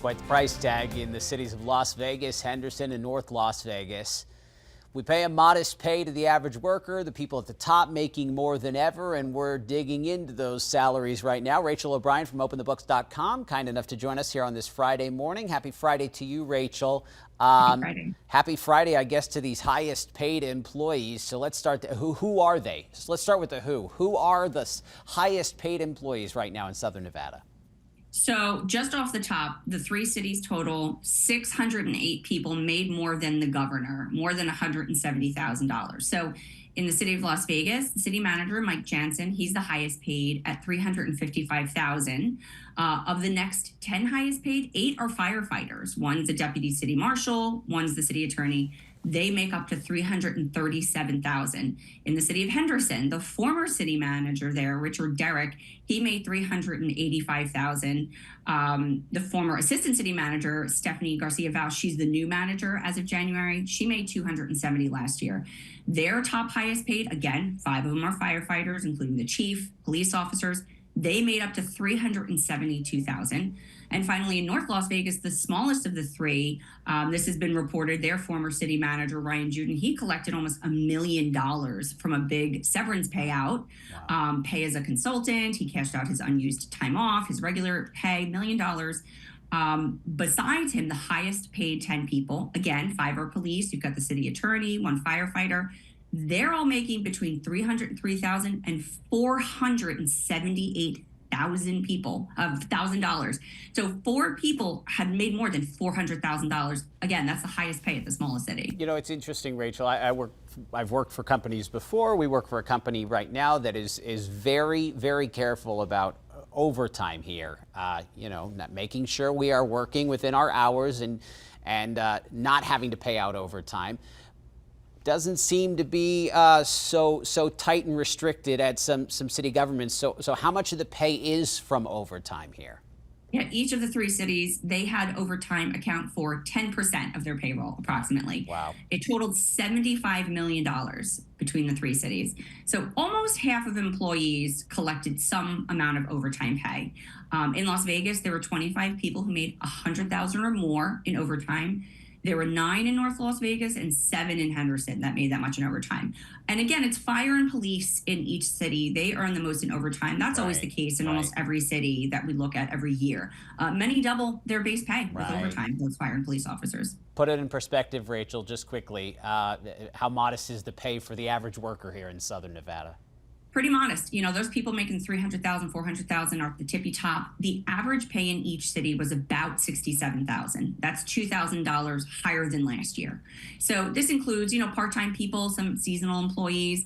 Quite the price tag in the cities of Las Vegas, Henderson, and North Las Vegas. We pay a modest pay to the average worker, the people at the top making more than ever, and we're digging into those salaries right now. Rachel O'Brien from OpenTheBooks.com, kind enough to join us here on this Friday morning. Happy Friday to you, Rachel. Happy Friday. Happy Friday, I guess, to these highest paid employees. So let's start. Who are they? So let's start with the who. Who are the highest paid employees right now in Southern Nevada? So just off the top, the three cities total, 608 people made more than the governor, more than $170,000. So in the city of Las Vegas, city manager Mike Jansen, he's the highest paid at $355,000. Of the next 10 highest paid, 8 are firefighters. One's a deputy city marshal, one's the city attorney. They make up to $337,000. In the city of Henderson, the former city manager there, Richard Derrick, he made $385,000. The former assistant city manager, Stephanie Garcia-Val, she's the new manager as of January. She made $270,000 last year. Their top highest paid, again, 5 of them are firefighters, including the chief, police officers. They made up to $372,000. And finally, in North Las Vegas, the smallest of the three, this has been reported, their former city manager, Ryan Juden, he collected almost $1 million from a big severance payout. Wow. Pay as a consultant. He cashed out his unused time off, his regular pay, $1 million. Besides him, the highest paid 10 people, again, 5 are police. You've got the city attorney, 1 firefighter. They're all making between $303,000 and $478,000 people of $1,000. So 4 people had made more than $400,000. Again, that's the highest pay at the smallest city. You know, it's interesting, Rachel. I've worked for companies before. We work for a company right now that is very, very careful about overtime here. You know, not making sure we are working within our hours and not having to pay out overtime. Doesn't seem to be so tight and restricted at some city governments. So how much of the pay is from overtime here? Yeah, each of the 3 cities, they had overtime account for 10% of their payroll, approximately. Wow. It totaled $75 million between the 3 cities. So almost half of employees collected some amount of overtime pay. In Las Vegas, there were 25 people who made $100,000 or more in overtime. There were 9 in North Las Vegas and 7 in Henderson that made that much in overtime. And again, it's fire and police in each city. They earn the most in overtime. That's always the case in almost every city that we look at every year. Many double their base pay with overtime, those fire and police officers. Put it in perspective, Rachel, just quickly. How modest is the pay for the average worker here in Southern Nevada? Pretty modest. You know, those people making $300,000, $400,000 are at the tippy top. The average pay in each city was about $67,000. That's $2,000 higher than last year. So this includes, you know, part-time people, some seasonal employees,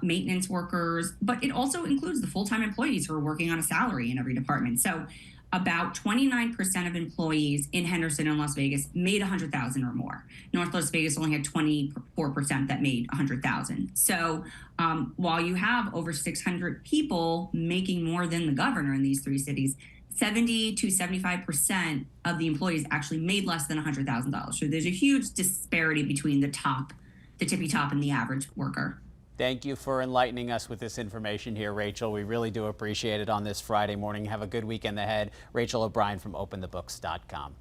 maintenance workers, but it also includes the full-time employees who are working on a salary in every department. So about 29% of employees in Henderson and Las Vegas made $100,000 or more. North Las Vegas only had 24% that made $100,000. So while you have over 600 people making more than the governor in these 3 cities, 70 to 75% of the employees actually made less than $100,000. So there's a huge disparity between the tippy top, and the average worker. Thank you for enlightening us with this information here, Rachel. We really do appreciate it on this Friday morning. Have a good weekend ahead. Rachel O'Brien from OpenTheBooks.com.